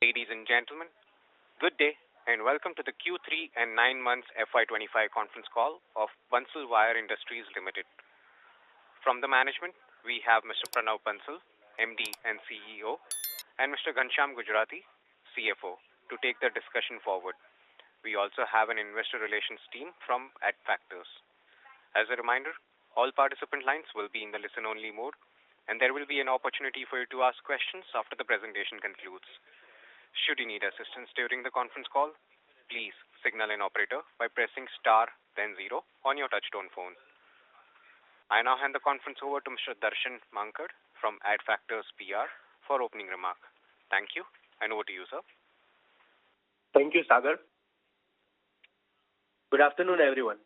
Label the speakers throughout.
Speaker 1: Ladies and gentlemen, good day and welcome to the Q3 and 9 months FY25 conference call of Bansal Wire Industries Limited. From the management, we have Mr. Pranav Bansal, MD and CEO, and Mr. Ghanshyam Gujrati, CFO, to take the discussion forward. We also have an investor relations team from Adfactors. As a reminder, all participant lines will be in the listen-only mode, and there will be an opportunity for you to ask questions after the presentation concludes. Should you need assistance during the conference call, please signal an operator by pressing star then zero on your touchtone phone. I now hand the conference over to Mr. Darshan Mankad from Adfactors PR for opening remark. Thank you, and over to you, sir.
Speaker 2: Thank you, Sagar. Good afternoon, everyone.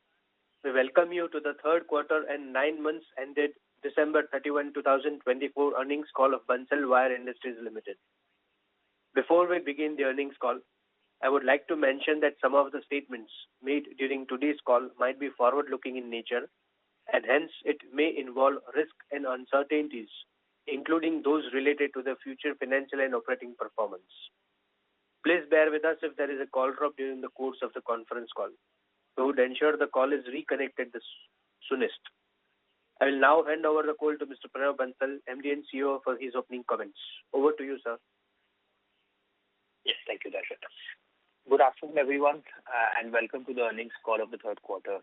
Speaker 2: We welcome you to the third quarter and 9 months ended December 31, 2024 earnings call of Bansal Wire Industries Limited. Before we begin the earnings call, I would like to mention that some of the statements made during today's call might be forward-looking in nature, and hence it may involve risk and uncertainties, including those related to the future financial and operating performance. Please bear with us if there is a call drop during the course of the conference call. We would ensure the call is reconnected the soonest. I will now hand over the call to Mr. Pranav Bansal, MD and CEO, for his opening comments. Over to you, sir.
Speaker 3: Yes, thank you, Darshan. Good afternoon, everyone, and welcome to the earnings call of the third quarter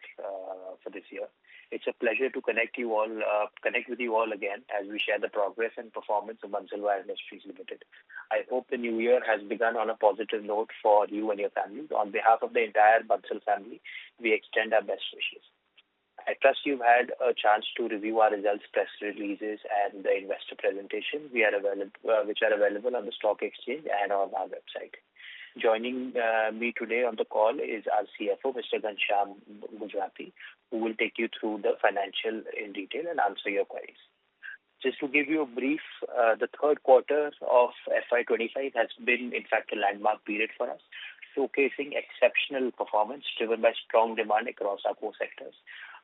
Speaker 3: for this year. It's a pleasure to connect with you all again as we share the progress and performance of Bansal Wire Industries Limited. I hope the new year has begun on a positive note for you and your families. On behalf of the entire Bansal family, we extend our best wishes. I trust you've had a chance to review our results, press releases, and the investor presentation which are available on the stock exchange and on our website. Joining me today on the call is our CFO, Mr. Ghanshyam Gujrati, who will take you through the financial in detail and answer your queries. Just to give you a brief, the third quarter of FY25 has been, in fact, a landmark period for us, showcasing exceptional performance driven by strong demand across our core sectors.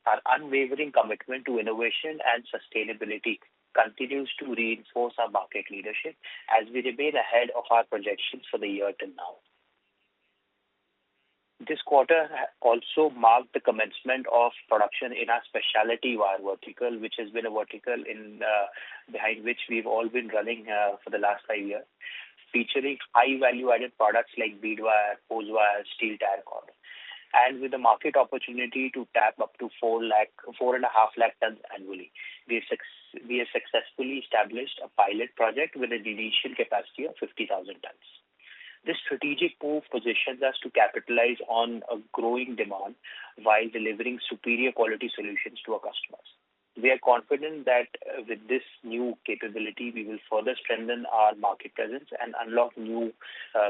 Speaker 3: Our unwavering commitment to innovation and sustainability continues to reinforce our market leadership as we remain ahead of our projections for the year till now. This quarter also marked the commencement of production in our specialty wire vertical, which has been a vertical behind which we've all been running for the last 5 years, featuring high value-added products like bead wire, hose wire, steel tire cord. And with the market opportunity to tap up to 4.5 lakh tons annually, we have successfully established a pilot project with an initial capacity of 50,000 tons. This strategic move positions us to capitalize on a growing demand while delivering superior quality solutions to our customers. We are confident that with this new capability, we will further strengthen our market presence and unlock new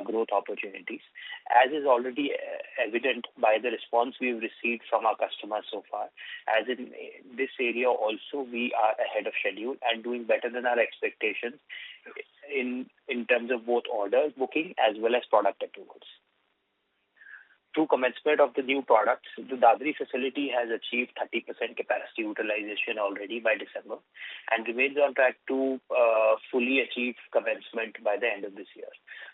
Speaker 3: growth opportunities, as is already evident by the response we've received from our customers so far. As in this area also, we are ahead of schedule and doing better than our expectations in terms of both orders booking as well as product approvals. Through commencement of the new products, the Dadri facility has achieved 30% capacity utilization already by December and remains on track to fully achieve commencement by the end of this year.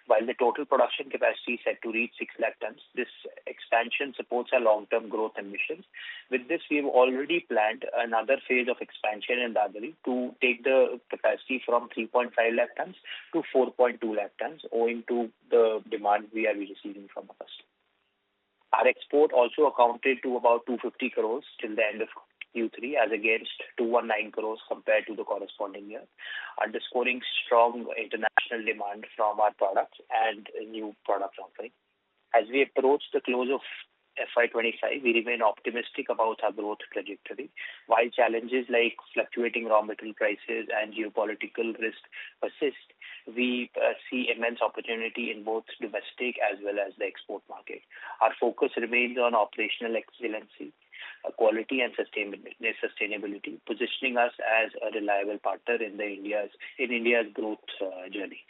Speaker 3: While the total production capacity is set to reach 6 lakh tons, this expansion supports our long-term growth ambitions. With this, we have already planned another phase of expansion in Dadri to take the capacity from 3.5 lakh tons to 4.2 lakh tons, owing to the demand we are receiving from our customers. Our export also accounted to about 250 crores till the end of Q3 as against 219 crores compared to the corresponding year, underscoring strong international demand from our products and new product offering. As we approach the close of FY25, we remain optimistic about our growth trajectory. While challenges like fluctuating raw material prices and geopolitical risk persist, we see immense opportunity in both domestic as well as the export market. Our focus remains on operational excellency, quality and sustainability, positioning us as a reliable partner in India's growth journey.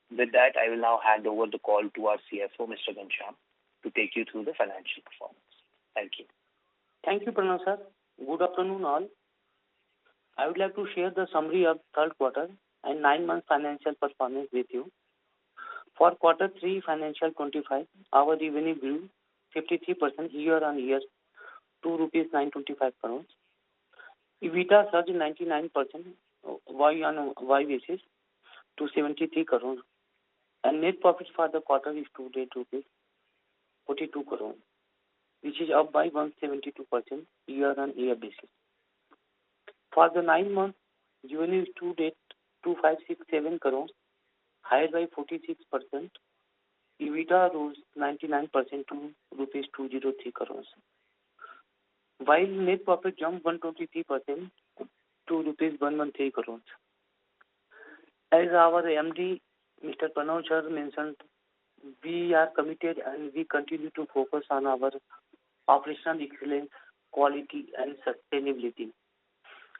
Speaker 3: With that, I will now hand over the call to our CFO, Mr. Ghanshyam, to take you through the financial performance. Thank you.
Speaker 4: Thank you, Pranav sir. Good afternoon, all. I would like to share the summary of third quarter and 9 month financial performance with you. For quarter 3 financial 25, our revenue grew 53% year-on-year to rupees 925 crores. EBITDA surged 99% Y basis to 73 crores, and net profit for the quarter is rupees 42 crores, which is up by 172% year-on-year basis. For the 9 months, revenue stood at 2567 crores, higher by 46%. EBITDA rose 99% to rupees 203 crores, while net profit jumped 123% to rupees 113 crores. As our MD, Mr. Pranav sir mentioned, we are committed and we continue to focus on our operational excellence, quality and sustainability,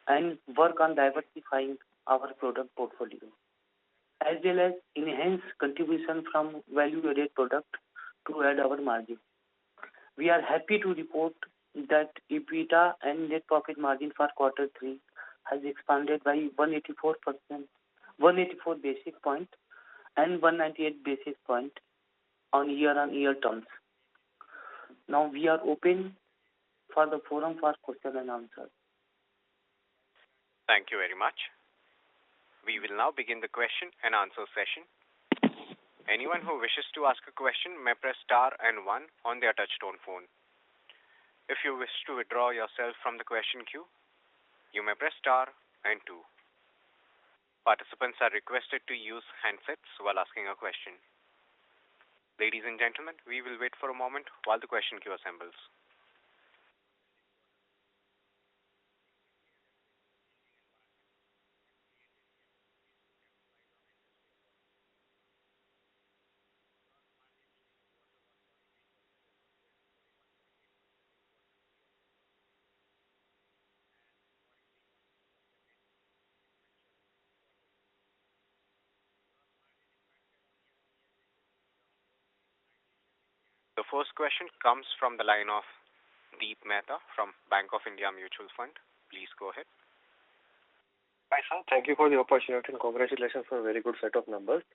Speaker 4: and work on diversifying our product portfolio, as well as enhance contribution from value-added product to add our margin. We are happy to report that EBITDA and net profit margin for quarter 3 has expanded by 184 basis point and 198 basis point on year-on-year terms. Now we are open for the forum for question and answer.
Speaker 1: Thank you very much. We will now begin the question and answer session. Anyone who wishes to ask a question may press star and 1 on their touchtone phone. If you wish to withdraw yourself from the question queue, you may press star and 2. Participants are requested to use handsets while asking a question. Ladies and gentlemen, we will wait for a moment while the question queue assembles. The first question comes from the line of Deep Mehta from Bank of India Mutual Fund. Please go ahead.
Speaker 5: Hi, sir. Thank you for the opportunity and congratulations for a very good set of numbers.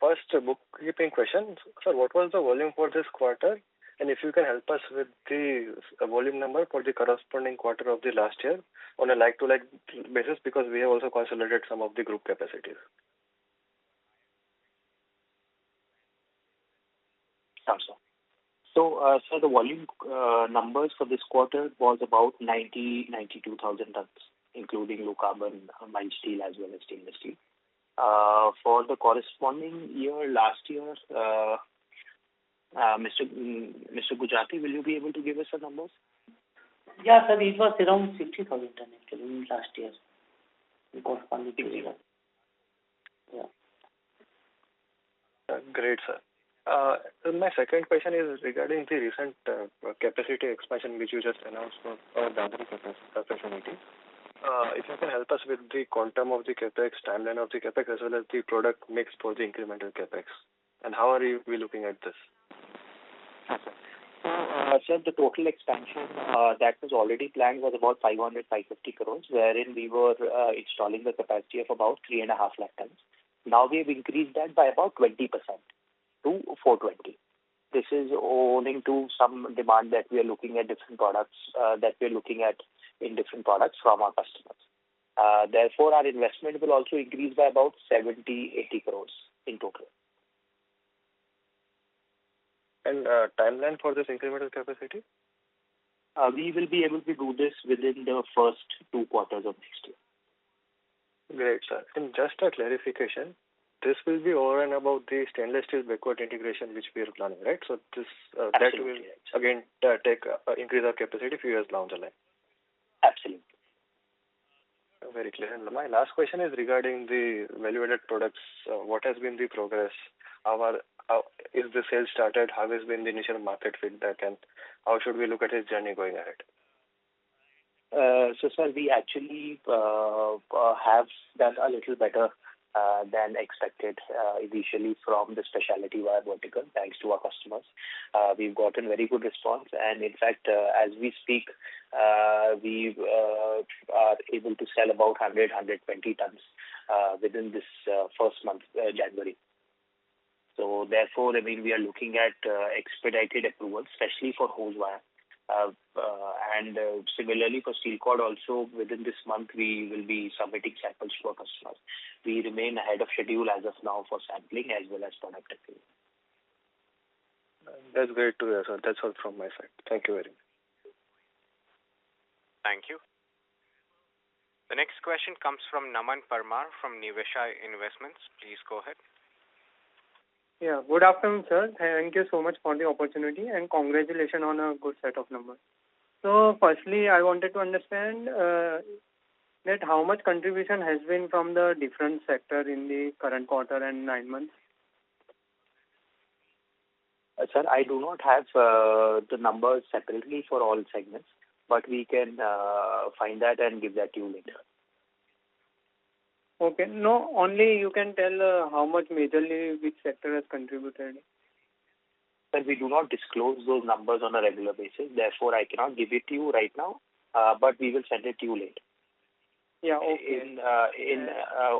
Speaker 5: First, bookkeeping question. Sir, what was the volume for this quarter? And if you can help us with the volume number for the corresponding quarter of the last year on a like-to-like basis, because we have also consolidated some of the group capacities.
Speaker 3: So, sir, the volume numbers for this quarter was about 92,000 tons, including low carbon, mild steel as well as stainless steel. For the corresponding year last year, Mr. Gujarati, will you be able to give us the numbers?
Speaker 4: Yeah, sir, it was around 60,000 tons actually last year. Corresponding period. Yeah.
Speaker 5: Great, sir. My second question is regarding the recent capacity expansion which you just announced for our Bansal facility. If you can help us with the quantum of the capex, timeline of the capex, as well as the product mix for the incremental capex, and how are we looking at this?
Speaker 3: Okay. Sir, the total expansion that was already planned was about 550 crores, wherein we were installing the capacity of about 3.5 lakh tons. Now we have increased that by about 20%. To 420. This is owing to some demand that we are looking at different products in different products from our customers. Therefore, our investment will also increase by about 70-80 crores in total.
Speaker 5: And timeline for this incremental capacity?
Speaker 3: We will be able to do this within the first 2 quarters of next year.
Speaker 5: Great, sir. And just a clarification, this will be over and above the stainless steel backward integration which we are planning, right? So this that will again increase our capacity a few years down the line.
Speaker 3: Absolutely.
Speaker 5: Very clear. And my last question is regarding the value-added products. What has been the progress? Is the sales started? How has been the initial market feedback, and how should we look at its journey going ahead?
Speaker 3: So, sir, we actually have done a little better than expected initially from the specialty wire vertical, thanks to our customers. We've gotten very good response, and in fact, as we speak, we are able to sell about 120 tons within this first month, January. So therefore, we are looking at expedited approval, especially for hose wire. And similarly for steel cord also, within this month we will be submitting samples to our customers. We remain ahead of schedule as of now for sampling as well as product approval.
Speaker 5: That's great to hear, sir. That's all from my side. Thank you very much.
Speaker 1: Thank you. The next question comes from Naman Parmar from Niveshaay Investments. Please go ahead.
Speaker 6: Yeah, good afternoon, sir. Thank you so much for the opportunity and congratulations on a good set of numbers. So, firstly, I wanted to understand that how much contribution has been from the different sector in the current quarter and 9 months?
Speaker 3: Sir, I do not have the numbers separately for all segments, but we can find that and give that to you later.
Speaker 6: Okay. No, only you can tell how much majorly which sector has contributed.
Speaker 3: But we do not disclose those numbers on a regular basis. Therefore, I cannot give it to you right now, but we will send it to you later.
Speaker 6: Yeah, okay.
Speaker 3: In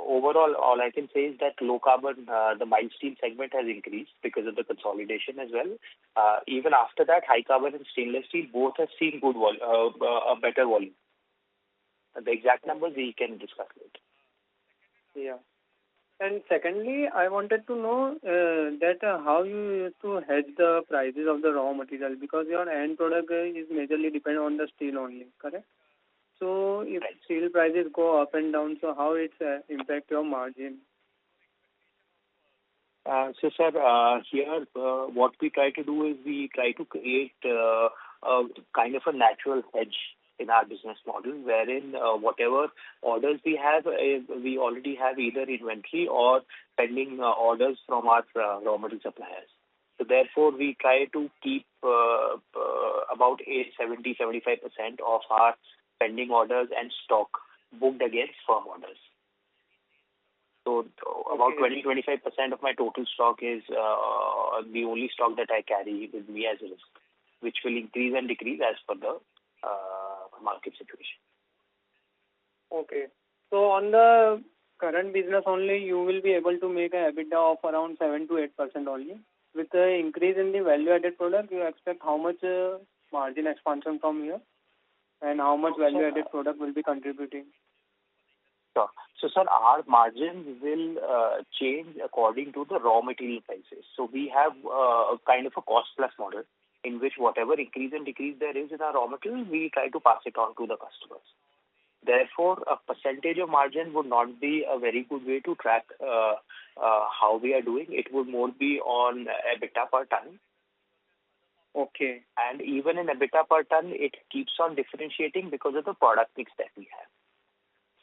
Speaker 3: overall, all I can say is that low carbon, the mild steel segment has increased because of the consolidation as well. Even after that, high carbon and stainless steel both have seen good a better volume. The exact numbers we can discuss later.
Speaker 6: Yeah. And secondly, I wanted to know that how you used to hedge the prices of the raw material, because your end product is majorly dependent on the steel only, correct? So if steel prices go up and down, so how it impact your margin?
Speaker 3: So, sir, here what we try to do is we try to create a kind of a natural hedge in our business model, wherein whatever orders we have, we already have either inventory or pending orders from our raw material suppliers. So therefore, we try to keep about 70-75% of our pending orders and stock booked against firm orders. So about 20-25% of my total stock is the only stock that I carry with me as a risk, which will increase and decrease as per the market situation.
Speaker 6: Okay. So on the current business only, you will be able to make an EBITDA of around 7 to 8% only. With the increase in the value-added product, you expect how much margin expansion from here, and how much value-added product will be contributing?
Speaker 3: Sure. So, sir, our margins will change according to the raw material prices. So we have a kind of a cost-plus model in which whatever increase and decrease there is in our raw material, we try to pass it on to the customers. Therefore, a percentage of margin would not be a very good way to track how we are doing. It would more be on EBITDA per ton.
Speaker 6: Okay.
Speaker 3: And even in EBITDA per ton, it keeps on differentiating because of the product mix that we have.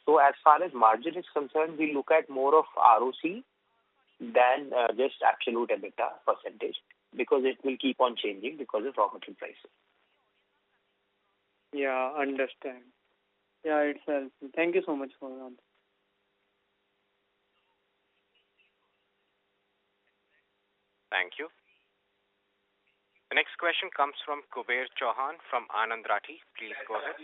Speaker 3: So as far as margin is concerned, we look at more of ROC than just absolute EBITDA percentage, because it will keep on changing because of raw material prices.
Speaker 6: Yeah, understand. Yeah, it's helpful. Thank you so much for that.
Speaker 1: Thank you. The next question comes from Kuber Chauhan from Anand Rathi. Please go ahead.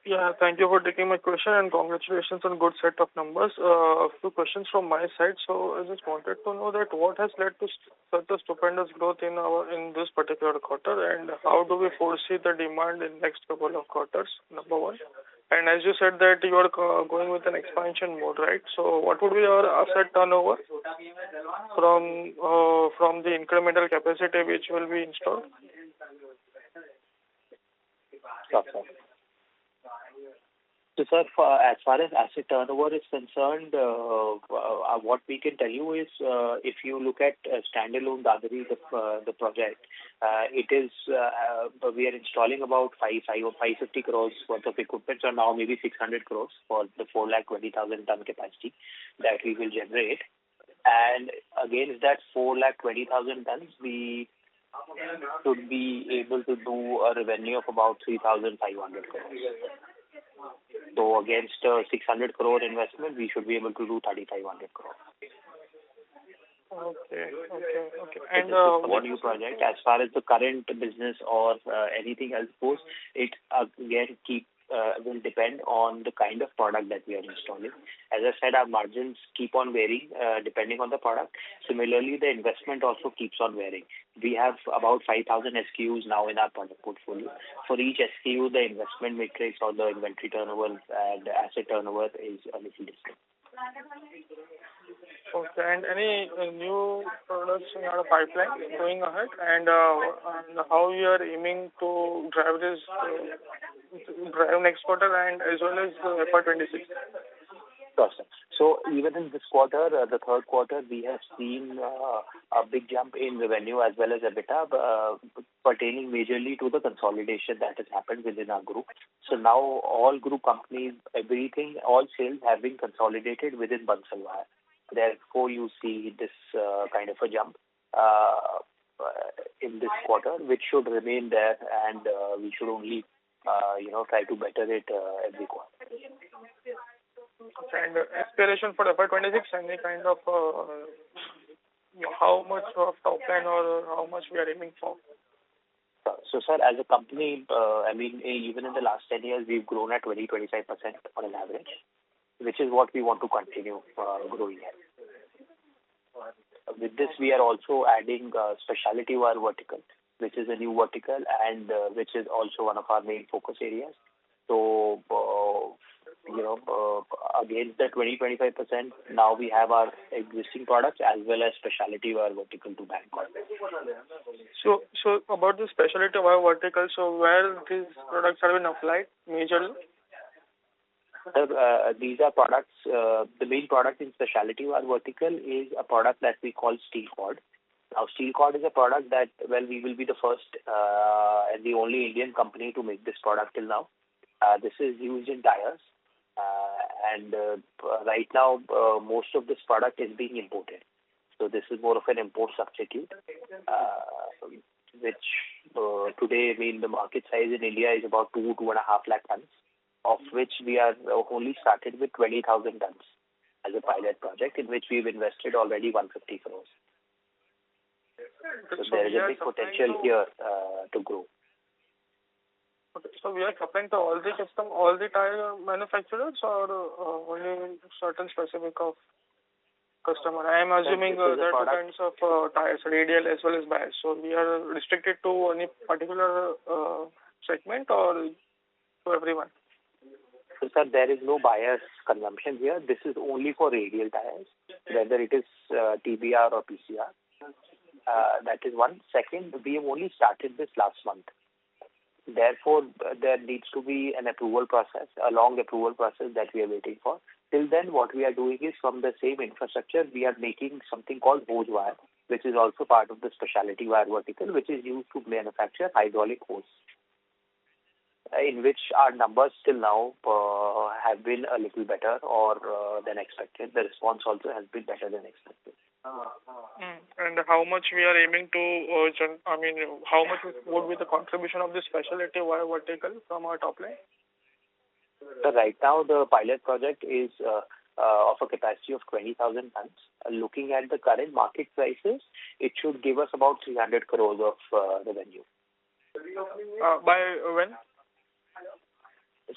Speaker 7: Yeah, thank you for taking my question and congratulations on good set of numbers. A few questions from my side. So I just wanted to know that what has led to such a stupendous growth in this particular quarter, and how do we foresee the demand in next couple of quarters? Number one. And as you said that you are going with an expansion mode, right? So what would be your asset turnover from the incremental capacity which will be installed?
Speaker 3: Sure. So, sir, as far as asset turnover is concerned, what we can tell you is, if you look at standalone Dadri, the project, it is we are installing about 550 crores worth of equipment, or now maybe 600 crores for the 420,000 ton capacity that we will generate. And against that 420,000 tons, we should be able to do a revenue of about 3,500 crores. So against 600 crore investment, we should be able to do 3,500 crore.
Speaker 7: Okay.
Speaker 3: And what new project? As far as the current business or anything else goes, it again will depend on the kind of product that we are installing. As I said, our margins keep on varying depending on the product. Similarly, the investment also keeps on varying. We have about 5,000 SKUs now in our product portfolio. For each SKU, the investment matrix or the inventory turnover and asset turnover is a little different.
Speaker 7: Okay. And any new products in our pipeline going ahead, and how you are aiming to drive this drive next quarter and as well as FY26?
Speaker 3: Awesome. So even in this quarter, the third quarter, we have seen a big jump in revenue as well as EBITDA, pertaining majorly to the consolidation that has happened within our group. So now all group companies, everything, all sales have been consolidated within Bansal Wire. Therefore, you see this kind of a jump in this quarter, which should remain there, and we should only, try to better it every quarter.
Speaker 7: And aspiration for FY26, any kind of how much of top line or how much we are aiming for?
Speaker 3: So, sir, as a company, even in the last 10 years, we've grown at 20-25% on an average, which is what we want to continue growing at. With this, we are also adding specialty wire vertical, which is a new vertical and which is also one of our main focus areas. So, against the 20-25%, now we have our existing products as well as specialty wire vertical to bank on.
Speaker 7: So about the specialty wire vertical, so where these products are being applied majorly?
Speaker 3: These are products, the main product in specialty wire vertical is a product that we call steel cord. Now, steel cord is a product that, we will be the first and the only Indian company to make this product till now. This is used in tires, and right now, most of this product is being imported. So this is more of an import substitute, which today, the market size in India is about 2.5 lakh tons, of which we are only started with 20,000 tons as a pilot project, in which we've invested already 150 crores. So there is a big potential here to grow.
Speaker 7: Okay, so we are supplying to all the tire manufacturers, or only certain specific of customer? I am assuming there are two kinds of tires, radial as well as bias. So we are restricted to any particular segment or to everyone?
Speaker 3: So, sir, there is no bias consumption here. This is only for radial tires, whether it is TBR or PCR. That is one. Second, we have only started this last month. Therefore, there needs to be an approval process, a long approval process that we are waiting for. Till then, what we are doing is, from the same infrastructure, we are making something called hose wire, which is also part of the specialty wire vertical, which is used to manufacture hydraulic hose, in which our numbers till now have been a little better than expected. The response also has been better than expected.
Speaker 7: And how much we are aiming to, how much would be the contribution of the specialty wire vertical from our top line?
Speaker 3: So right now, the pilot project is of a capacity of 20,000 tons. Looking at the current market prices, it should give us about 300 crores of revenue.
Speaker 7: By when?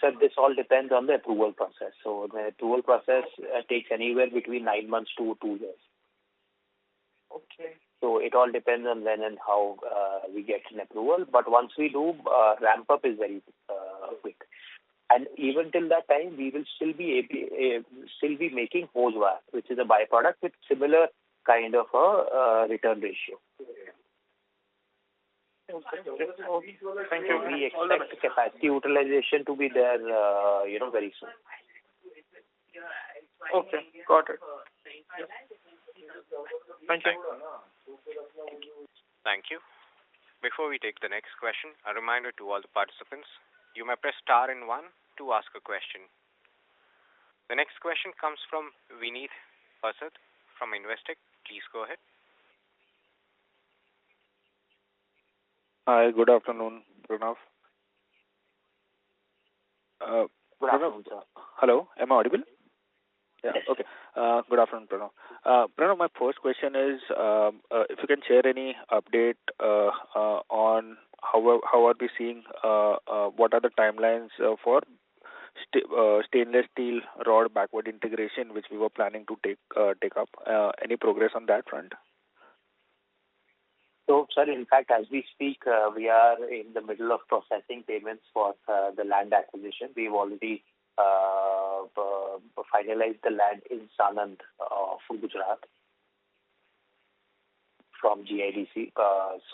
Speaker 3: So this all depends on the approval process. So the approval process takes anywhere between 9 months to 2 years.
Speaker 7: Okay.
Speaker 3: So it all depends on when and how we get an approval. But once we do, ramp up is very quick. And even till that time, we will still be making hose wire, which is a byproduct with similar kind of a return ratio.
Speaker 7: Okay. Thank you.
Speaker 3: We expect capacity utilization to be there, very soon.
Speaker 7: Okay, got it. Thank you.
Speaker 1: Thank you. Before we take the next question, a reminder to all the participants, you may press star and 1 to ask a question. The next question comes from Vineet Pasad from Investec. Please go ahead.
Speaker 8: Hi, good afternoon, Pranav.
Speaker 3: Good afternoon, sir.
Speaker 8: Hello, am I audible? Yeah,
Speaker 3: Yes.
Speaker 8: okay. Good afternoon, Pranav. Pranav, my first question is, if you can share any update on how are we seeing, what are the timelines for stainless steel rod backward integration, which we were planning to take up. Any progress on that front?
Speaker 3: So, sir, in fact, as we speak, we are in the middle of processing payments for the land acquisition. We've already finalized the land in Sanand of Gujarat from GIDC.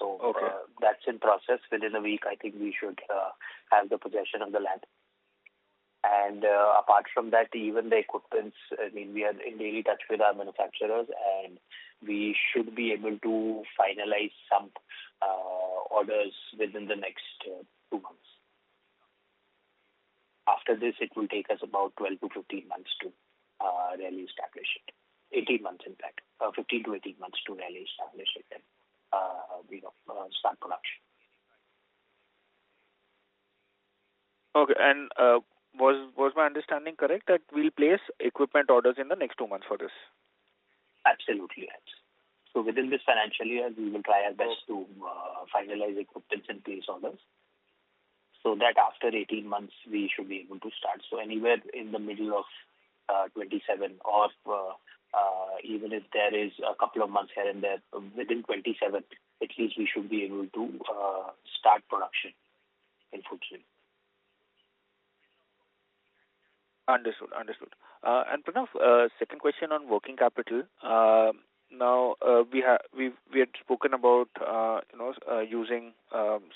Speaker 8: Okay.
Speaker 3: That's in process. Within a week, I think we should have the possession of the land. And apart from that, even the equipments, I mean, we are in daily touch with our manufacturers, and we should be able to finalize some orders within the next 2 months. After this, it will take us about 12 to 15 months to really establish it. 18 months, in fact. 15 to 18 months to really establish it and start production.
Speaker 8: Okay, and was my understanding correct that we'll place equipment orders in the next 2 months for this?
Speaker 3: Absolutely, yes. So within this financial year, we will try our best to finalize equipment and place orders, so that after 18 months we should be able to start. So anywhere in the middle of 27, or even if there is a couple of months here and there, within 27, at least we should be able to start production in full swing.
Speaker 8: Understood. And Pranav, second question on working capital. Now we had spoken about using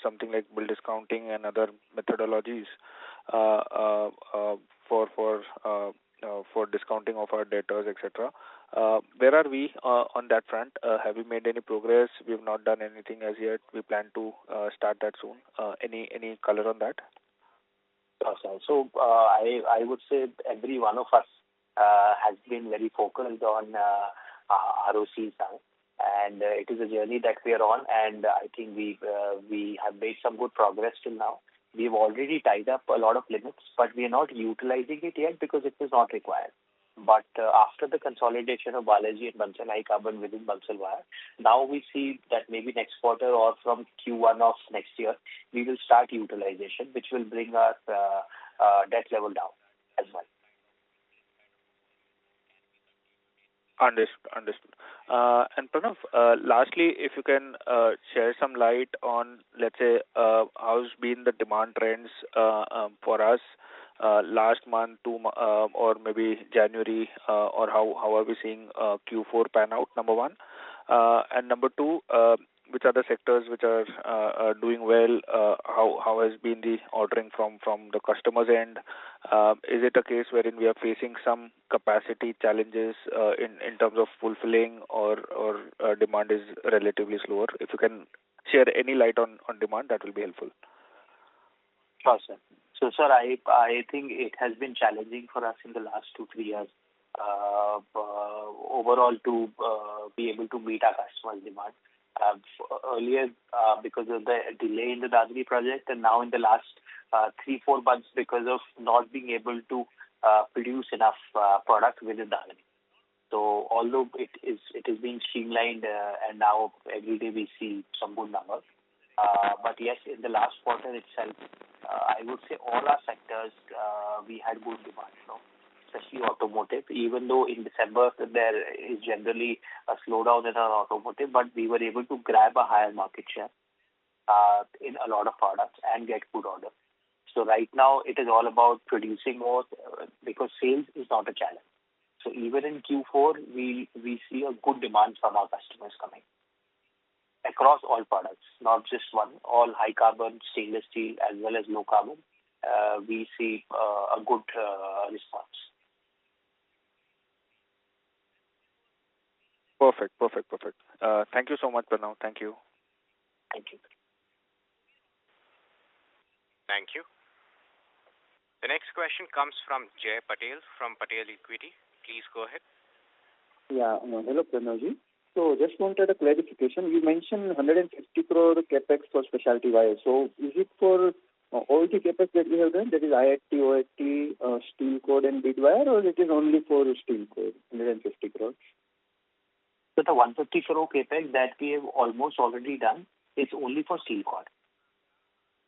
Speaker 8: something like bill discounting and other methodologies for discounting of our debtors, etc. Where are we on that front? Have we made any progress? We have not done anything as yet. We plan to start that soon. Any color on that?
Speaker 3: So I would say every one of us has been very focused on ROCs now, and it is a journey that we are on, and I think we have made some good progress till now. We've already tied up a lot of limits, but we are not utilizing it yet because it is not required. But after the consolidation of Balaji and Bansal High Carbon within Bansal Wire, now we see that maybe next quarter or from Q1 of next year, we will start utilization, which will bring our debt level down as well.
Speaker 8: Understood. And Pranav, lastly, if you can share some light on, let's say, how's been the demand trends for us last month, or maybe January, or how are we seeing Q4 pan out, number one? And number two, which are the sectors which are doing well? How has been the ordering from the customer's end? Is it a case wherein we are facing some capacity challenges in terms of fulfilling, or demand is relatively slower? If you can share any light on demand, that will be helpful.
Speaker 3: Sure, sir. So, sir, I think it has been challenging for us in the last 2-3 years overall to be able to meet our customers' demand. Earlier, because of the delay in the Dadri project, and now in the last 3-4 months because of not being able to produce enough product within Dadri. So although it is being streamlined, and now every day we see some good numbers. But yes, in the last quarter itself, I would say all our sectors we had good demand, especially automotive. Even though in December there is generally a slowdown in our automotive, but we were able to grab a higher market share in a lot of products and get good orders. So right now it is all about producing more because sales is not a challenge. So even in Q4 we see a good demand from our customers coming across all products, not just one. All high carbon, stainless steel as well as low carbon. We see a good response.
Speaker 8: Perfect. Thank you so much, Pranav. Thank you.
Speaker 3: Thank you.
Speaker 1: Thank you. The next question comes from Jay Patel from Patel Equity. Please go ahead.
Speaker 9: Yeah. Hello, Pranavji. So just wanted a clarification. You mentioned 150 crore capex for specialty wire. So is it for all the capex that we have done, that is IIT, OIT, steel cord and bead wire, or it is only for steel cord, 150 crore?
Speaker 3: So the 150 crore capex that we have almost already done is only for steel cord.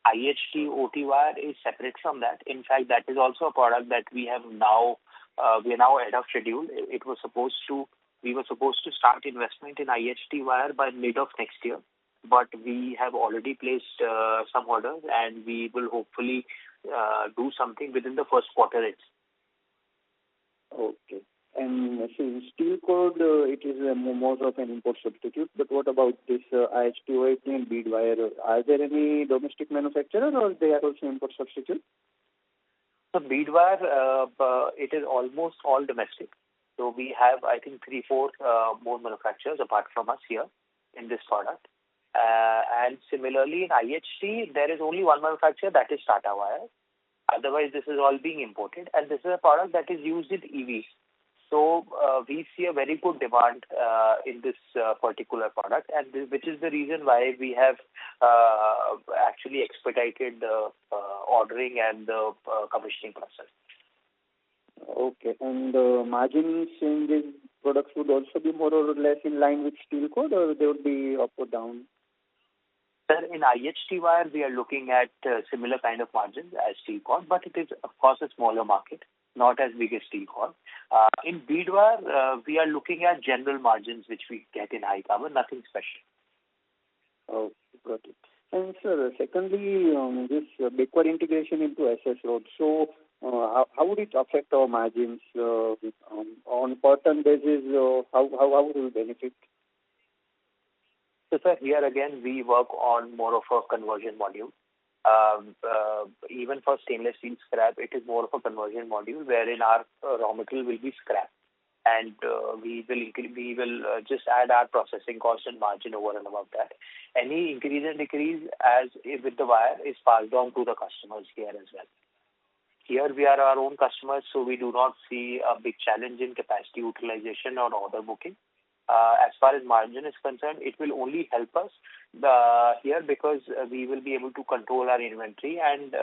Speaker 3: IHT OT wire is separate from that. In fact, that is also a product that we have now, we are now ahead of schedule. We were supposed to start investment in IHT wire by mid of next year, but we have already placed some orders, and we will hopefully do something within the first quarter.
Speaker 9: Okay. And see, steel cord, it is more of an import substitute. But what about this IHT and bead wire? Are there any domestic manufacturer, or they are also import substitute?
Speaker 3: So bead wire, it is almost all domestic. So we have, I think, 3-4 more manufacturers apart from us here in this product. And similarly, in IHT, there is only one manufacturer, that is Tata Wire. Otherwise, this is all being imported, and this is a product that is used in EVs. So we see a very good demand in this particular product, and which is the reason why we have actually expedited the ordering and the commissioning process.
Speaker 9: Okay, and margins in these products would also be more or less in line with steel cord, or they would be up or down?
Speaker 3: Sir, in IHT wire, we are looking at similar kind of margins as steel cord, but it is, of course, a smaller market, not as big as steel cord. In bead wire, we are looking at general margins which we get in high carbon, nothing special.
Speaker 9: Oh, got it. And sir, secondly, this backward integration into SS rod. So, how would it affect our margins on per ton basis? How will it benefit?
Speaker 3: So, sir, here again, we work on more of a conversion module. Even for stainless steel scrap, it is more of a conversion module wherein our raw material will be scrap, and we will just add our processing cost and margin over and above that. Any increase and decrease as with the wire is passed on to the customers here as well. Here we are our own customers, so we do not see a big challenge in capacity utilization or order booking. As far as margin is concerned, it will only help us here because we will be able to control our inventory, and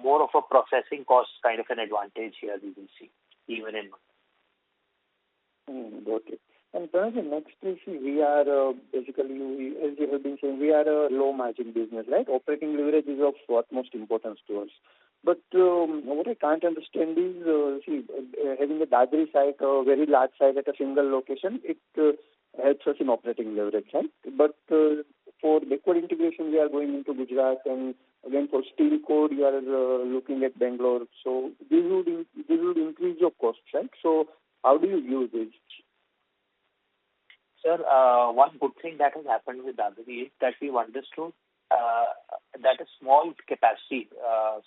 Speaker 3: more of a processing cost kind of an advantage here we will see, even in.
Speaker 9: Got it. And Pranav, next is we are basically, as you have been saying, we are a low margin business, right? Operating leverage is of utmost importance to us. But what I can't understand is, having a Dadri site, a very large site at a single location, it helps us in operating leverage, right? But for backward integration, we are going into Gujarat, and again for steel cord, you are looking at Bangalore. So this would increase your costs, right? So how do you view this?
Speaker 3: Sir, one good thing that has happened with Dadri is that we've understood that a small capacity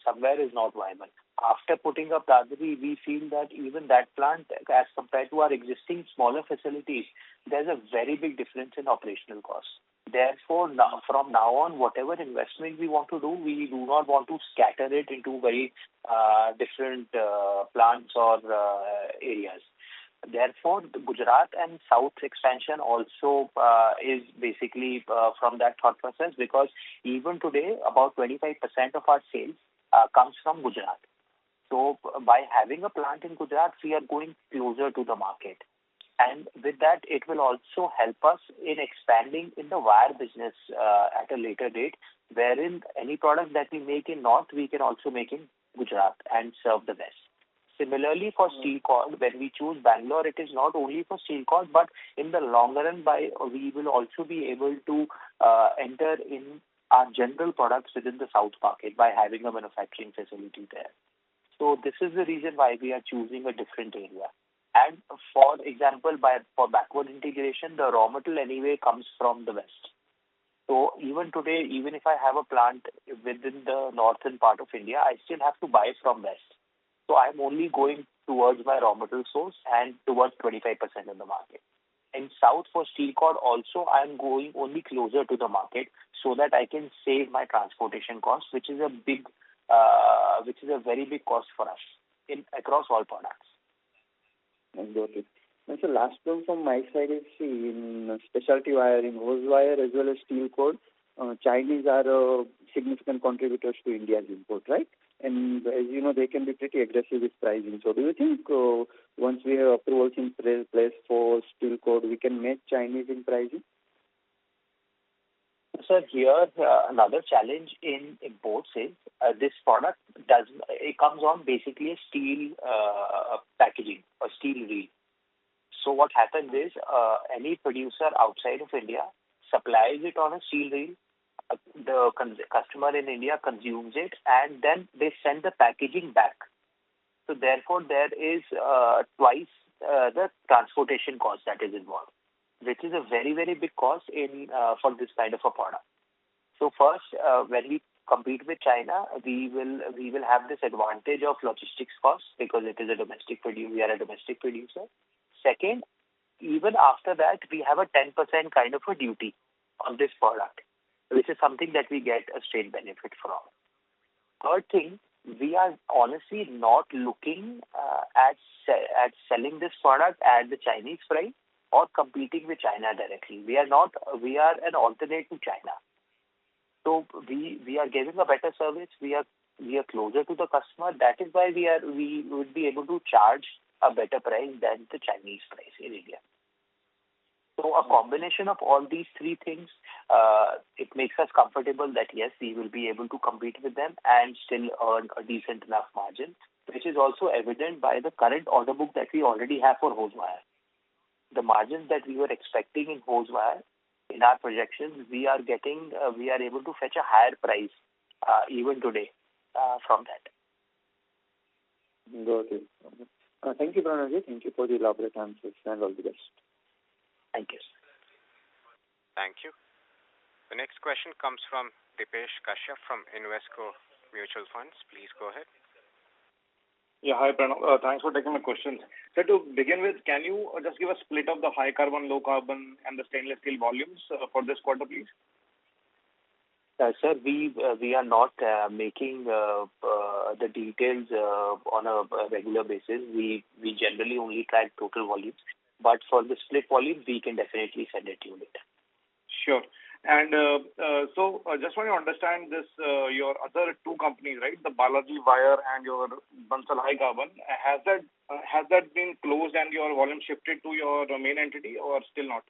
Speaker 3: somewhere is not viable. After putting up Dadri, we feel that even that plant, as compared to our existing smaller facilities, there's a very big difference in operational costs. Therefore, from now on, whatever investment we want to do, we do not want to scatter it into very different plants or areas. Therefore, the Gujarat and South expansion also is basically from that thought process, because even today, about 25% of our sales comes from Gujarat. So by having a plant in Gujarat, we are going closer to the market. And with that, it will also help us in expanding in the wire business at a later date, wherein any product that we make in North, we can also make in Gujarat and serve the West. Similarly, for steel cord, when we choose Bangalore, it is not only for steel cord, but in the long run, we will also be able to enter in our general products within the South market by having a manufacturing facility there. So this is the reason why we are choosing a different area. And for example, for backward integration, the raw material anyway comes from the West. So even today, even if I have a plant within the northern part of India, I still have to buy from West. So I'm only going towards my raw material source and towards 25% in the market. In South for steel cord also, I'm going only closer to the market so that I can save my transportation cost, which is a very big cost for us across all products.
Speaker 9: Got it. And so last one from my side is, in specialty wire, in hose wire as well as steel cord, Chinese are significant contributors to India's import, right? And as you know, they can be pretty aggressive with pricing. So do you think once we have approvals in place for steel cord, we can match Chinese in pricing?
Speaker 3: So here, another challenge in imports is this product it comes on basically a steel packaging or steel reel. So what happens is any producer outside of India supplies it on a steel reel. The customer in India consumes it, and then they send the packaging back. So therefore, there is twice the transportation cost that is involved, which is a very, very big cost in for this kind of a product. So first, when we compete with China, we will have this advantage of logistics costs because it is a domestic producer. We are a domestic producer. Second, even after that, we have a 10% kind of a duty on this product, which is something that we get a straight benefit from. Third thing, we are honestly not looking at selling this product at the Chinese price or competing with China directly. We are not. We are an alternate to China. So we are giving a better service. We are closer to the customer. That is why we would be able to charge a better price than the Chinese price in India. So a combination of all these three things, it makes us comfortable that yes, we will be able to compete with them and still earn a decent enough margin, which is also evident by the current order book that we already have for hose wire. The margins that we were expecting in hose wire, in our projections, we are able to fetch a higher price even today from that.
Speaker 9: Got it. Thank you, Pranavji. Thank you for the elaborate answers and all the best.
Speaker 3: Thank you.
Speaker 1: Thank you. The next question comes from Dipesh Kashyap from Invesco Mutual Funds. Please go ahead.
Speaker 7: Yeah, hi Pranav. Thanks for taking my questions. So to begin with, can you just give a split of the high carbon, low carbon, and the stainless steel volumes for this quarter, please?
Speaker 3: Sir, we are not making the details on a regular basis. We generally only track total volumes. But for the split volume, we can definitely send it to you later.
Speaker 7: Sure. And so just want to understand this, your other two companies, right? The Balaji Wire and your Bansal High Carbon. Has that been closed and your volume shifted to your main entity or still not?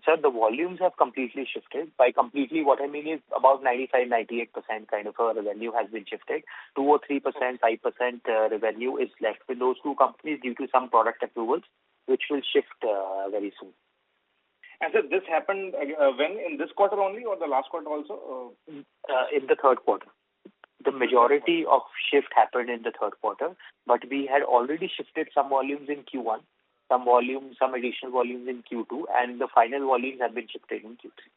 Speaker 3: Sir, the volumes have completely shifted. By completely, what I mean is about 95-98% kind of a revenue has been shifted. 2 or 3%, 5% revenue is left with those two companies due to some product approvals, which will shift very soon.
Speaker 7: And so this happened when, in this quarter only or the last quarter also?
Speaker 3: In the third quarter. The majority of shift happened in the third quarter, but we had already shifted some volumes in Q1, some additional volumes in Q2, and the final volumes have been shifted in Q3.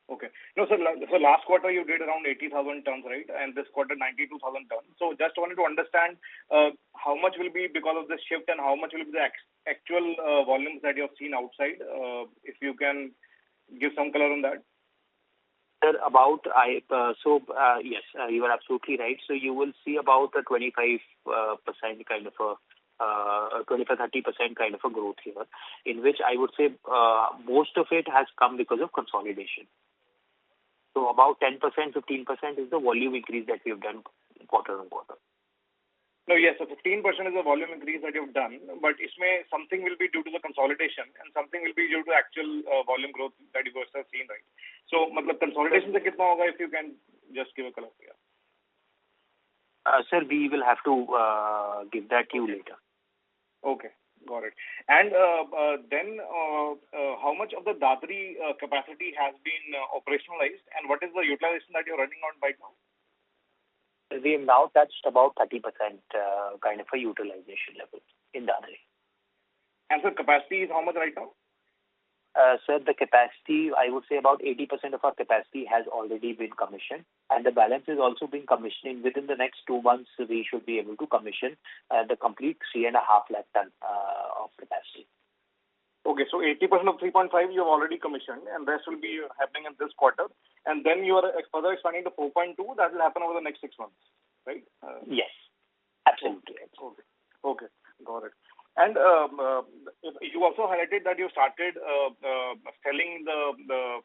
Speaker 7: Okay. No, so last quarter you did around 80,000 tons, right? And this quarter 92,000 tons. So just wanted to understand how much will be because of this shift and how much will be the actual volumes that you have seen outside. If you can give some color on that.
Speaker 3: Sir, yes, you are absolutely right. So you will see about a 25% kind of a 25-30% kind of a growth here, in which I would say most of it has come because of consolidation. So about 10%, 15% is the volume increase that we have done quarter on quarter.
Speaker 7: No, yes, so 15% is the volume increase that you've done, but something will be due to the consolidation and something will be due to actual volume growth that you guys have seen, right? So, consolidation se kitna hoga, if you can just give a color here.
Speaker 3: Sir, we will have to give that to you later.
Speaker 7: Okay, got it. And then how much of the Dadri capacity has been operationalized and what is the utilization that you're running on right now?
Speaker 3: We have now touched about 30% kind of a utilization level in Dadri.
Speaker 7: And so capacity is how much right now?
Speaker 3: Sir, the capacity, I would say about 80% of our capacity has already been commissioned, and the balance is also being commissioning. Within the next 2 months, we should be able to commission the complete 3.5 lakh ton of capacity.
Speaker 7: Okay, so 80% of 3.5 you have already commissioned, and rest will be happening in this quarter. And then you are further expanding to 4.2. That will happen over the next 6 months, right?
Speaker 3: Yes, absolutely.
Speaker 7: Okay, got it. And you also highlighted that you started selling the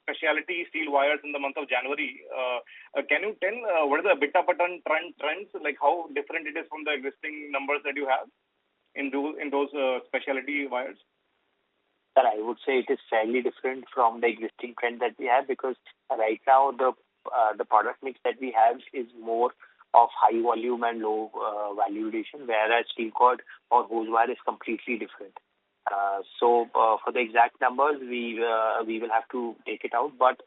Speaker 7: specialty steel wires in the month of January. Can you tell what are the EBITDA per ton trends, like how different it is from the existing numbers that you have in those specialty wires?
Speaker 3: Sir, I would say it is fairly different from the existing trend that we have, because right now the product mix that we have is more of high volume and low value addition, whereas steel cord or hose wire is completely different. So for the exact numbers, we will have to take it out. But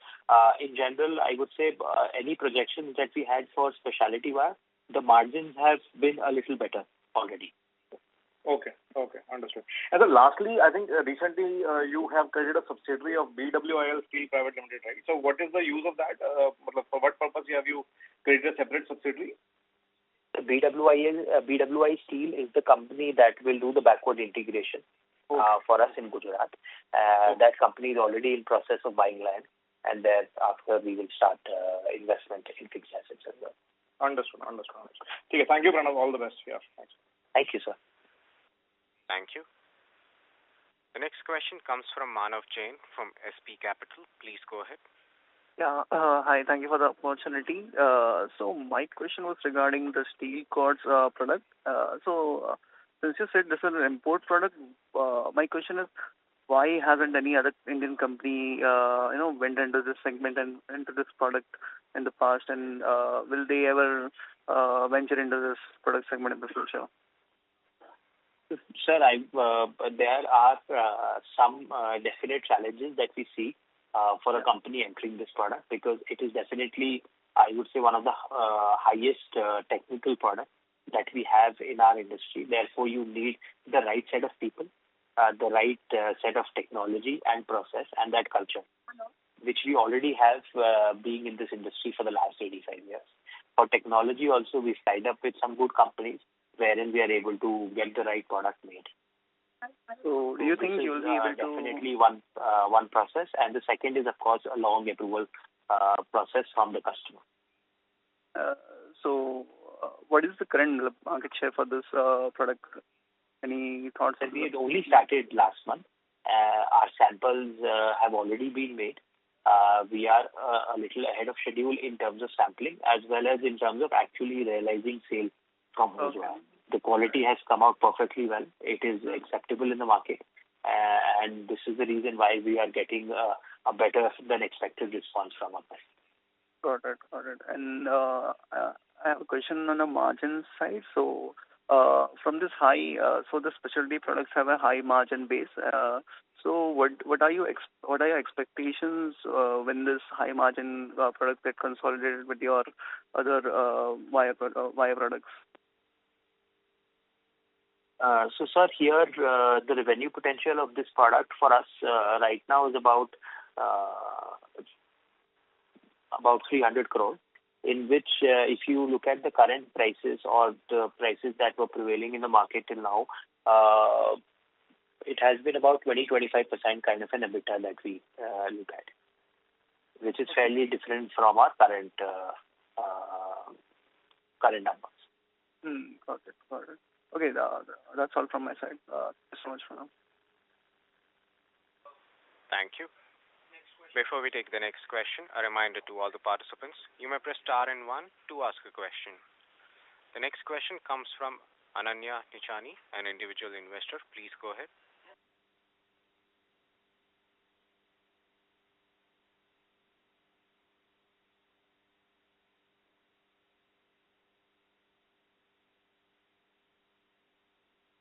Speaker 3: in general, I would say any projections that we had for specialty wire, the margins have been a little better already.
Speaker 7: Okay. Okay. Understood. And then lastly, I think recently you have created a subsidiary of BWIL Steel Private Limited, right? So what is the use of that? For what purpose have you created a separate subsidiary?
Speaker 3: BWI Steel is the company that will do the backward integration for us in Gujarat. That company is already in process of buying land, and then after we will start investment in fixed assets as well.
Speaker 7: Understood. Okay, thank you, Pranav. All the best. Yeah, thanks.
Speaker 3: Thank you, sir.
Speaker 1: Thank you. The next question comes from Manav Jain from SP Capital. Please go ahead.
Speaker 10: Yeah. Hi. Thank you for the opportunity. So my question was regarding the steel cords product. Since you said this is an import product, my question is, why hasn't any other Indian company, went into this segment and into this product in the past, and will they ever venture into this product segment in the future?
Speaker 3: Sir, there are some definite challenges that we see for a company entering this product, because it is definitely, I would say, one of the highest technical products that we have in our industry. Therefore, you need the right set of people, the right set of technology and process, and that culture, which we already have being in this industry for the last 85 years. For technology also, we've tied up with some good companies wherein we are able to get the right product made.
Speaker 10: So do you think you'll be able to...
Speaker 3: Definitely one process, and the second is, of course, a long approval process from the customer.
Speaker 10: What is the current market share for this product? Any thoughts?
Speaker 3: We had only started last month. Our samples have already been made. We are a little ahead of schedule in terms of sampling, as well as in terms of actually realizing sales from hose wire. The quality has come out perfectly well. It is acceptable in the market, and this is the reason why we are getting a better than expected response from our customers.
Speaker 10: Got it. And I have a question on the margin side. So from this high, so the specialty products have a high margin base. So what are your expectations when this high margin product get consolidated with your other wire products?
Speaker 3: So, sir, here the revenue potential of this product for us right now is about 300 crore, in which if you look at the current prices or the prices that were prevailing in the market till now, it has been about 20-25% kind of an EBITDA that we look at, which is fairly different from our current numbers.
Speaker 10: Got it. Okay, that's all from my side. Thanks so much for now.
Speaker 1: Thank you. Before we take the next question, a reminder to all the participants, you may press star and 1 to ask a question. The next question comes from Ananya Nichani, an individual investor. Please go ahead.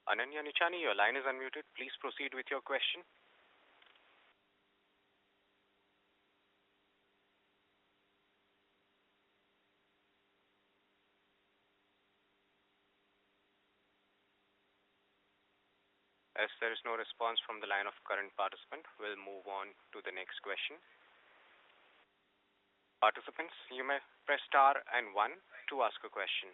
Speaker 1: Ananya Nichani, your line is unmuted. Please proceed with your question. As there is no response from the line of current participant, we'll move on to the next question. Participants, you may press star and 1 to ask a question.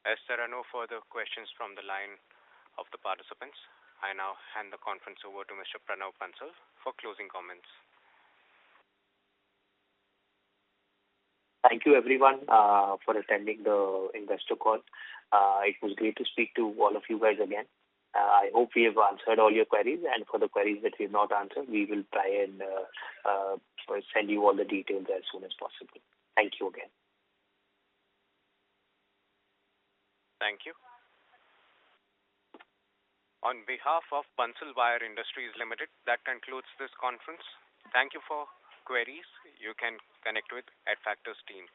Speaker 1: As there are no further questions from the line of the participants, I now hand the conference over to Mr. Pranav Bansal for closing comments.
Speaker 3: Thank you, everyone, for attending the investor call. It was great to speak to all of you guys again. I hope we have answered all your queries, and for the queries that we have not answered, we will try and send you all the details as soon as possible. Thank you again.
Speaker 1: Thank you. On behalf of Bansal Wire Industries Limited, that concludes this conference. Thank you for queries. You can connect with Adfactors team.